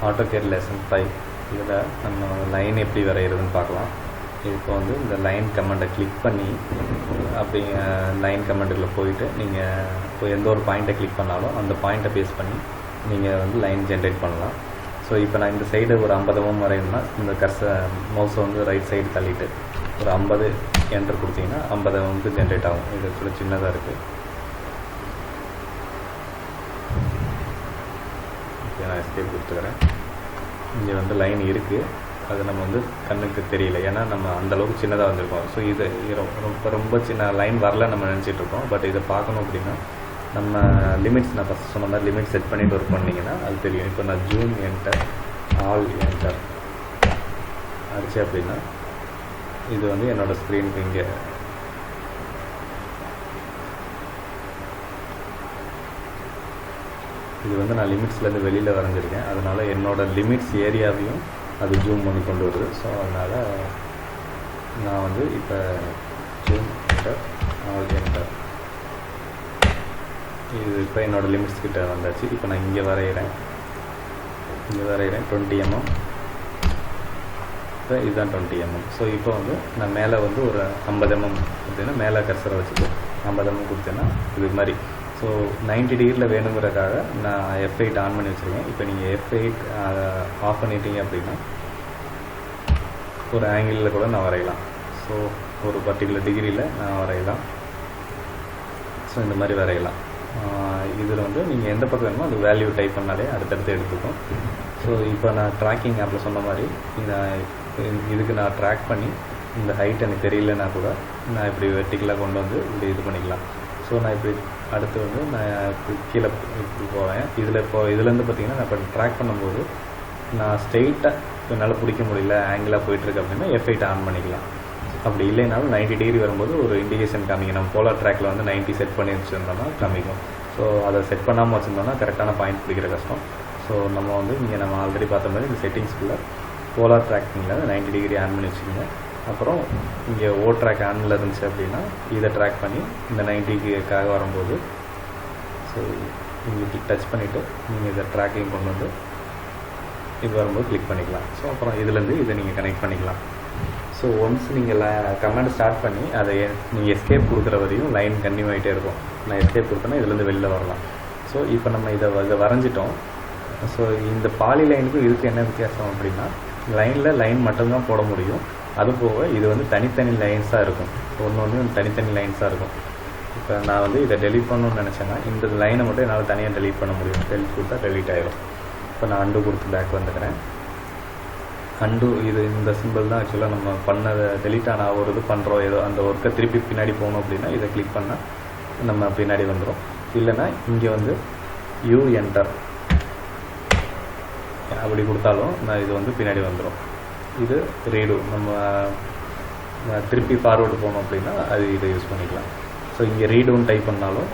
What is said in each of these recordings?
AutoCAD lesson 5 இதில் நம்ம line எப்படி வரைகிறதுன்னு பார்க்கலாம். இப்போ வந்து இந்த லைன் கமெண்டை கிளிக் பண்ணி அப்படி லைன் கமெண்டுக்குள்ளே போயிட்டு நீங்கள் இப்போ எந்த ஒரு பாயிண்ட்டை கிளிக் பண்ணாலும் அந்த பாயிண்ட்டை பேஸ் பண்ணி நீங்கள் வந்து லைன் ஜென்ரேட் பண்ணலாம். ஸோ இப்போ நான் இந்த சைடு ஒரு 50 mm வரையணும்னா இந்த மவுஸை வந்து ரைட் சைடு தள்ளிட்டு ஒரு 50 என்டர் கொடுத்தீங்கன்னா 50 mm ஜென்ரேட் ஆகும். இது கூட சின்னதாக இருக்குது. ஓகே, நான் எஸ்கேப் கொடுத்துக்கிறேன். இங்கே வந்து லைன் இருக்குது, அது நம்ம வந்து கண்ணுக்கு தெரியல, ஏன்னா நம்ம அந்தளவுக்கு சின்னதாக வந்திருக்கோம். ஸோ இது ரொம்ப சின்ன லைன் வரல நம்ம நினச்சிட்ருக்கோம். பட் இதை பார்க்கணும் அப்படின்னா நம்ம லிமிட்ஸ், நான் ஃபஸ்ட் சொன்ன மாதிரி லிமிட் செட் பண்ணிட்டு ஒர்க் பண்ணிங்கன்னா அது தெரியும். இப்போ நான் ஜூம் என்டர் ஆல் என்டர் அடிச்சு அப்படின்னா இது வந்து என்னோடய ஸ்க்ரீனுக்கு இங்கே இது வந்து நான் லிமிட்ஸ்லேருந்து வெளியில் வரைஞ்சிருக்கேன். அதனால் என்னோடய லிமிட்ஸ் ஏரியாவையும் அது ஜூம் பண்ணி கொண்டு வருது. ஸோ அதனால் நான் வந்து இப்போ ஜூம் என்டர் ஆல் என்டர் இது இப்போ என்னோடய லிமிட்ஸ் கிட்ட வந்தாச்சு. இப்போ நான் இங்கே வரைகிறேன் 20 mm. இப்போ இதுதான் 20 mm. ஸோ இப்போ வந்து நான் மேலே வந்து ஒரு 50 mm அப்படின்னா மேலே கர்சரை வச்சுட்டு 50 mm கொடுத்தேன்னா இது மாதிரி. ஸோ 90 டிகிரியில் வேணுங்கிறதுக்காக நான் F8 ஆன் பண்ணி வச்சுருக்கேன். இப்போ நீங்கள் F8 ஆஃப் பண்ணிட்டீங்க அப்படின்னா ஒரு ஆங்கிளில் கூட நான் வரையலாம். ஸோ ஒரு பர்டிகுலர் டிகிரியில் நான் வரையலாம். ஸோ இந்த மாதிரி வரையலாம். இதில் வந்து நீங்கள் எந்த பக்கம் வேணுமோ அது வேல்யூ டைப் பண்ணாலே அடுத்தடுத்து எடுத்துக்கும். ஸோ இப்போ நான் ட்ராக்கிங் ஆப்பில் சொன்ன மாதிரி இதுக்கு நான் ட்ராக் பண்ணி இந்த ஹைட் எனக்கு தெரியலன்னா கூட நான் இப்படி வெர்டிக்கலாக கொண்டு வந்து இப்படி இது பண்ணிக்கலாம். ஸோ நான் இப்படி அடுத்து வந்து நான் இப்படி கீழே இப்படி போவேன். இதுலேருந்து பார்த்தீங்கன்னா நான் இப்போ ட்ராக் பண்ணும்போது நான் ஸ்ட்ரெயிட்டாக என்னால் பிடிக்க முடியல, ஆங்கிளாக போயிட்டுருக்கு அப்படின்னா F8 ஆன் பண்ணிக்கலாம். அப்படி இல்லைனாலும் 90 டிகிரி வரும்போது ஒரு இண்டிகேஷன் காமிக்கும். நம்ம போலார் ட்ராக்கில் வந்து 90 செட் பண்ணி வச்சுருந்தோம்னா காமிக்கும். ஸோ அதை செட் பண்ணாமல் வச்சுருந்தோம்னா கரெக்டான பாயிண்ட் பிடிக்கிற கஷ்டம். ஸோ நம்ம வந்து இங்கே நம்ம ஆல்ரெடி பார்த்த மாதிரி இந்த செட்டிங்ஸ்குள்ளே போலார் ட்ராக்கிங்கில் 90 டிகிரி ஆன் பண்ணி வச்சுக்கோங்க. அப்புறம் இங்கே ஓ ட்ராக் ஆனில் இருந்துச்சு அப்படின்னா இதை ட்ராக் பண்ணி இந்த 90க்காக வரும்போது ஸோ இங்கே டச் பண்ணிவிட்டு நீங்கள் இதை ட்ராக்கிங் கொண்டு வந்து இது வரும்போது கிளிக் பண்ணிக்கலாம். ஸோ அப்புறம் இதுலேருந்து இதை நீங்கள் கனெக்ட் பண்ணிக்கலாம். ஸோ ஒன்ஸ் நீங்கள் கமெண்ட் ஸ்டார்ட் பண்ணி அதை நீங்கள் எஸ்கேப் கொடுக்குற வரையும் லைன் கன்டினியூ ஆகிட்டே இருக்கும். நான் எஸ்கேப் கொடுத்தேன்னா இதுலேருந்து வெளில வரலாம். ஸோ இப்போ நம்ம இதை வரைஞ்சிட்டோம். ஸோ இந்த பாலி லைனுக்கும் இதுக்கு என்ன வித்தியாசம் அப்படின்னா லைன் மட்டும்தான் போட முடியும். அதுபோக இது வந்து தனித்தனி லைன்ஸாக இருக்கும். ஒன்று தனித்தனி லைன்ஸாக இருக்கும். இப்போ நான் வந்து இதை டெலீட் பண்ணணும்னு நினச்சேன்னா இந்த லைனை மட்டும் என்னால் தனியாக டெலீட் பண்ண முடியும். டெலீட் கொடுத்தா டெலீட் ஆகிடும். இப்போ நான் அண்டு கொடுத்து பேக் வந்துக்கிறேன். அண்டு இது இந்த சிம்பிள் தான் ஆக்சுவலாக நம்ம பண்ணதை டெலீட் ஆனால் ஒரு இது பண்ணுறோம், ஏதோ அந்த ஒர்க்கை திருப்பி பின்னாடி போகணும் அப்படின்னா இதை கிளிக் பண்ணால் நம்ம பின்னாடி வந்துடும். இல்லைன்னா இங்கே வந்து யூ என்டர் அப்படி கொடுத்தாலும் நான் இது வந்து பின்னாடி வந்துடும். இது ரீடு, நம்ம திருப்பி ஃபார்வேர்டு போகணும் அப்படின்னா அது இதை யூஸ் பண்ணிக்கலாம். ஸோ இங்கே ரீடுன்னு டைப் பண்ணாலும்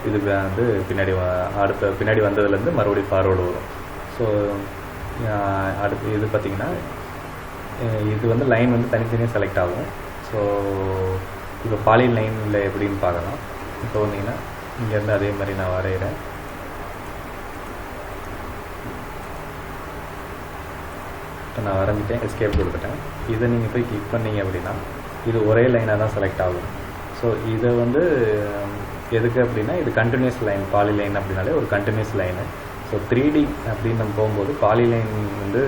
இது வந்து பின்னாடி வந்ததுலேருந்து மறுபடியும் ஃபார்வேர்டு வரும். ஸோ அடுத்து இது பார்த்திங்கன்னா இது வந்து லைன் வந்து தனித்தனியாக செலக்ட் ஆகும். ஸோ இப்போ பாலி லைனில் எப்படின்னு பார்க்கலாம். இப்போ வந்தீங்கன்னா இங்கேருந்து அதே மாதிரி நான் வரைகிறேன். இப்போ நான் வரைஞ்சிட்டேன், எஸ்கேப் கொடுத்துட்டேன். இதை நீங்கள் போய் கிளிக் பண்ணிங்க அப்படின்னா இது ஒரே லைனாக தான் செலக்ட் ஆகும். ஸோ இதை வந்து எதுக்கு அப்படின்னா இது கண்டினியூஸ் லைன், பாலி லைன் அப்படின்னாலே ஒரு கண்டினியூஸ் லைனு. ஸோ 3D அப்படின்னு நம்ம போகும்போது பாலி லைன் வந்து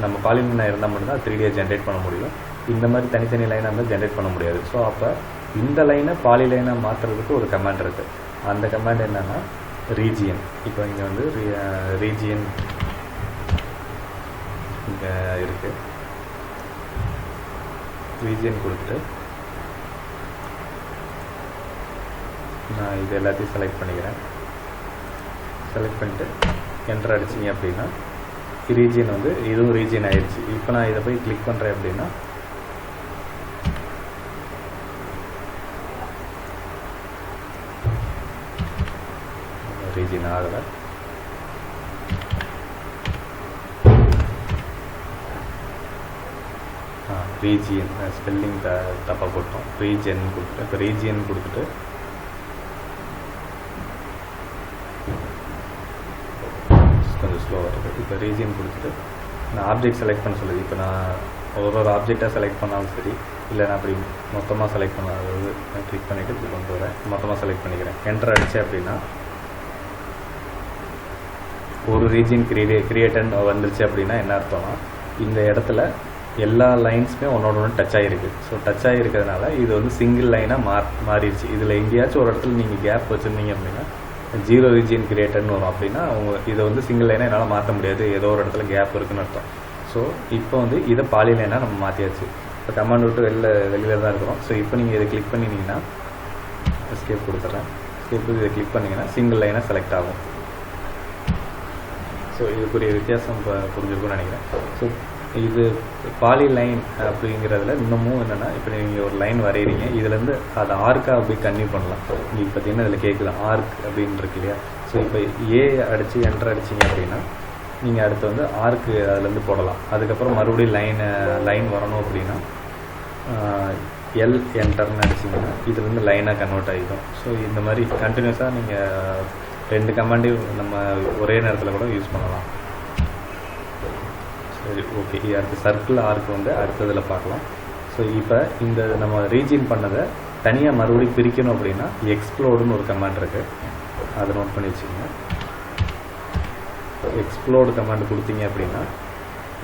நம்ம பாலி லைனாக இருந்தால் மட்டும்தான் 3Dயை ஜென்ரேட் பண்ண முடியும். இந்த மாதிரி தனித்தனி லைனாக இருந்தால் ஜென்ரேட் பண்ண முடியாது. ஸோ அப்போ இந்த லைனை பாலி லைனாக மாற்றுறதுக்கு ஒரு கமாண்ட் இருக்குது. அந்த கமாண்ட் என்னென்னா ரீஜியன். இப்போ இங்கே வந்து ரீஜியன் இங்கே இருக்குது. ரீஜியன் கொடுத்துட்டு நான் இது எல்லாத்தையும் செலக்ட் பண்ணிக்கிறேன். செலக்ட் பண்ணிட்டு என்டர் அடிச்சிங்க அப்படின்னா ரீஜியன் வந்து இதுவும் ரீஜியன் ஆயிடுச்சு. இப்போ நான் இதை போய் கிளிக் பண்ணுறேன் அப்படின்னா ரீஜியன் ஆகலை. ரீஜியன் ஸ்பெல்லிங் தப்பாக போட்டோம். ரீஜியன் கொடுத்துட்டு இப்போ ரீஜியன் கொடுத்துட்டு கொஞ்சம் ஸ்லோவாக இருக்குது. இப்போ ரீஜியன் கொடுத்துட்டு நான் ஆப்ஜெக்ட் செலக்ட் பண்ண சொல்லுது. இப்போ நான் ஒரு ஆப்ஜெக்டாக செலக்ட் பண்ணாலும் சரி, இல்லை நான் அப்படி மொத்தமாக செலக்ட் பண்ண, அதாவது நான் கிளிக் பண்ணிவிட்டு இப்படி கொண்டு வரேன், மொத்தமாக செலக்ட் பண்ணிக்கிறேன். என்டர் அடித்தேன் அப்படின்னா ஒரு ரீஜியன் கிரியேட்டன் வந்துருச்சு. அப்படின்னா என்ன அர்த்தம்னா, இந்த இடத்துல எல்லா லைன்ஸுமே ஒன்னோட ஒன்று டச் ஆகிருக்கு. ஸோ டச் ஆகிருக்கிறதுனால இது வந்து சிங்கிள் லைனாக மாறிடுச்சு. இதில் எங்கேயாச்சும் ஒரு இடத்துல நீங்கள் கேப் வச்சுருந்தீங்க அப்படின்னா 0 ரீஜியன் கிரியேட்டர்னு வரும். அப்படின்னா இதை வந்து சிங்கிள் லைனாக என்னால் மாற்ற முடியாது, ஏதோ ஒரு இடத்துல கேப் இருக்குன்னு அர்த்தம். ஸோ இப்போ வந்து இதை பாலி லைனாக நம்ம மாற்றியாச்சு. இப்போ கமாண்ட் விட்டு வெளியில் தான் இருக்கிறோம். ஸோ இப்போ நீங்கள் இதை கிளிக் பண்ணிங்கன்னா, எஸ்கேப் கொடுத்துட்றேன். எஸ்கேப் இதை கிளிக் பண்ணிங்கன்னா சிங்கிள் லைனாக செலக்ட் ஆகும். ஸோ இதுக்குரிய வித்தியாசம் இப்போ புரிஞ்சிருக்கும்னு நினைக்கிறேன். ஸோ இது பாலி லைன் அப்படிங்கிறதுல இன்னமும் என்னென்னா, இப்போ நீங்கள் ஒரு லைன் வரைகிறீங்க, இதுலேருந்து அதை ஆர்க்காக அப்படி கன்டினியூ பண்ணலாம். நீங்கள் பார்த்தீங்கன்னா இதில் கேட்கலாம் ஆர்க் அப்படின்னு இருக்கு இல்லையா. ஸோ இப்போ ஏ அடித்து என்டர் அடிச்சிங்க அப்படின்னா நீங்கள் அடுத்து வந்து ஆர்க்கு அதுலேருந்து போடலாம். அதுக்கப்புறம் மறுபடியும் லைன் வரணும் அப்படின்னா எல் என்டர்னு அடிச்சிங்கன்னா இதுலேருந்து லைனாக கன்வெர்ட் ஆகிடும். ஸோ இந்த மாதிரி கண்டினியூஸாக நீங்கள் 2 கமாண்டையும் நம்ம ஒரே நேரத்தில் கூட யூஸ் பண்ணலாம். சரி, ஓகே. அடுத்து சர்க்கிள் ஆர்க் வந்து அடுத்ததில் பார்க்கலாம். ஸோ இப்போ இந்த நம்ம ரீஜியன் பண்ணதை தனியாக மறுபடியும் பிரிக்கணும் அப்படின்னா எக்ஸ்ப்ளோடுன்னு ஒரு கமாண்ட் இருக்குது, அதை நோட் பண்ணி வச்சுக்கோங்க. எக்ஸ்ப்ளோடு கமாண்ட் கொடுத்தீங்க அப்படின்னா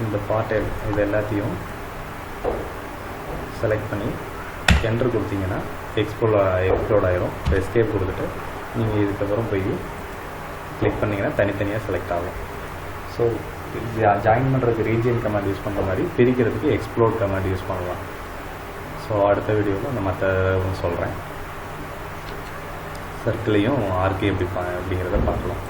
இந்த பார்ட் இது எல்லாத்தையும் செலக்ட் பண்ணி என்டர் கொடுத்தீங்கன்னா எக்ஸ்ப்ளோட் ஆயிரும். எஸ்கேப் கொடுத்துட்டு நீங்கள் இதுக்கப்புறம் போய் கிளிக் பண்ணிங்கன்னா தனித்தனியாக செலக்ட் ஆகும். ஸோ ஜாயின் பண்ணுறதுக்கு ரீஜியன் கமாண்ட் யூஸ் பண்ணுற மாதிரி பிரிக்கிறதுக்கு எக்ஸ்ப்ளோட் கமாண்ட் யூஸ் பண்ணலாம். ஸோ அடுத்த வீடியோவில் நான் மற்ற சொல்கிறேன். சர்க்கிளையும் ஆர்க்கையும் அப்படிங்கிறத பார்க்கலாம்.